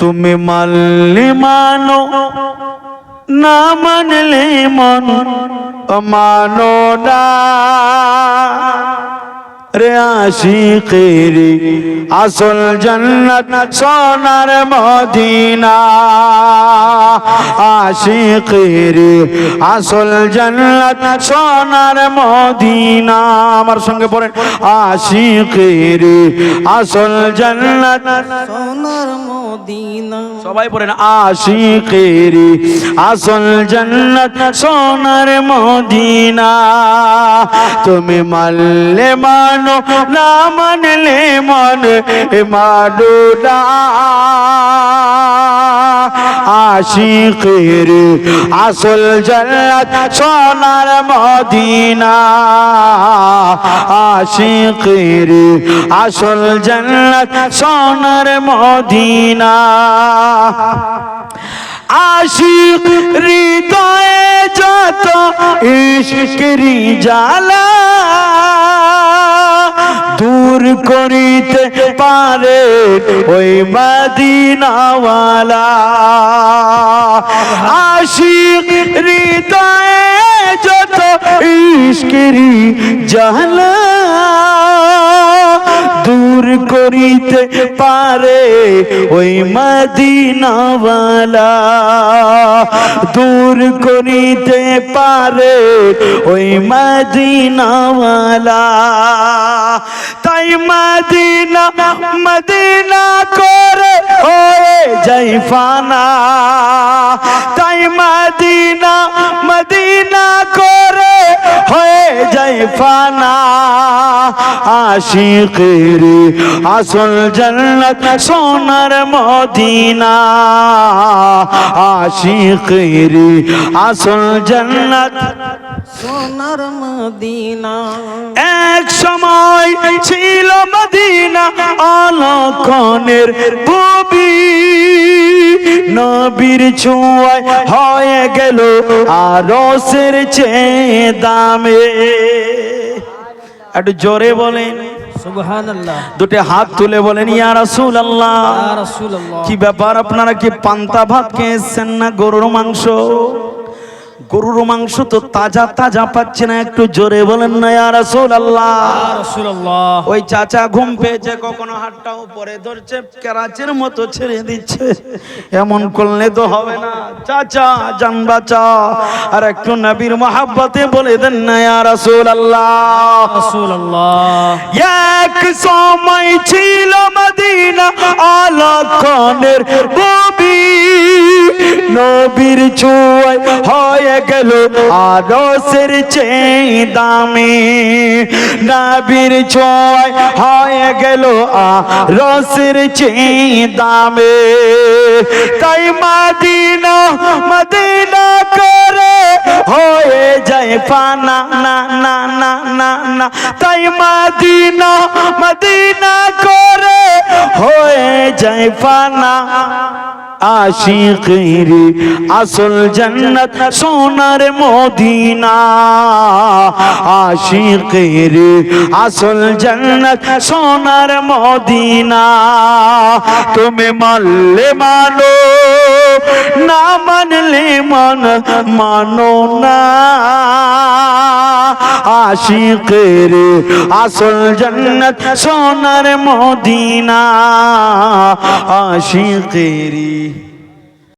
তুমি মানলে মানো, না মানলে মন মানো না রে আশিকের আসল জান্নাত সোনার মদিনা। আশিকের আসল জান্নাত সোনার মদিনা। আমার সঙ্গে পড়েন, আশিকের আসল জান্নাত সোনার মদিনা। সবাই পড়েন, আশিকের আসল জান্নাত সোনার মদিনা। তুমি মানলে মানো, না মানলে মন মানো না। আশিকের আসল জান্নাত সোনার মদিনা। আশিকের আসল জান্নাত সোনার মদিনা। আশিক হৃদয়ে যত ইশকেরি জ্বালা দূর করিতে পারে ওই মদিনাওয়ালা। আশিক হৃদয়ে যত ইশকেরি জ্বালা দূর করিতে পারে ওই মদিনাওয়ালা। দূর করিতে পারে ওই মদিনাওয়ালা। তাই মদিনা মদিনা করে হয়ে যাই ফানা। তাই মদিনা মদিনা করে হয়ে যাই ফানা। আশিকের আসল জান্নাত সোনার মদিনা। আশিকের আসল জান্নাত সোনার মদিনা। এক সময় ছিল মদিনা অলক্ষণের ভূমি। নবীর ছোঁয়ায় হয়ে গেল আরশের চেয়ে দামে। একটু জোরে বলেন সুবহানাল্লাহ। দুটো হাত তুলে বলেন, ইয়া রাসূলুল্লাহ। ইয়া রাসূলুল্লাহ। কি ব্যাপার, আপনারা কি পান্তা ভাত খেয়েছেন না গরুর মাংস? গরুর মাংস তো তাজা তাজা পাচ্ছে না, একটু জোরে বলেন না ইয়া রাসূলুল্লাহ। ইয়া রাসূলুল্লাহ। ওই চাচা ঘুম পেয়েছে, কখনো হাতটা উপরে ধরছে, কেরাচের মতো ছেড়ে দিচ্ছে। এমন করলে তো হবে না, চাচা জান বাঁচা। আর একটু নবীর মহব্বতে বলে দেন না ইয়া রাসূলুল্লাহ। রাসূলুল্লাহ। এক সময় ছিল মদিনা অলক্ষণের ভূমি। নবীর ছোঁয়ায় হয়ে গেল আরশের চেয়ে দামি। নবীর ছোঁয়ায় হয়ে গেল আরশের চেয়ে দামি। তাই মদিনা মদিনা করে হয়ে যায় ফানা। না না না না না। তাই মদিনা মদিনা করে হয়ে যায় ফানা। আশিকের আসল জান্নাত সোনার মদিনা। আশিকের আসল জান্নাত সোনার মদিনা। তুমি মানলে মানো, না মানলে মন মানো না। আশিকের আসল জান্নাত সোনার মদিনা। আশিকের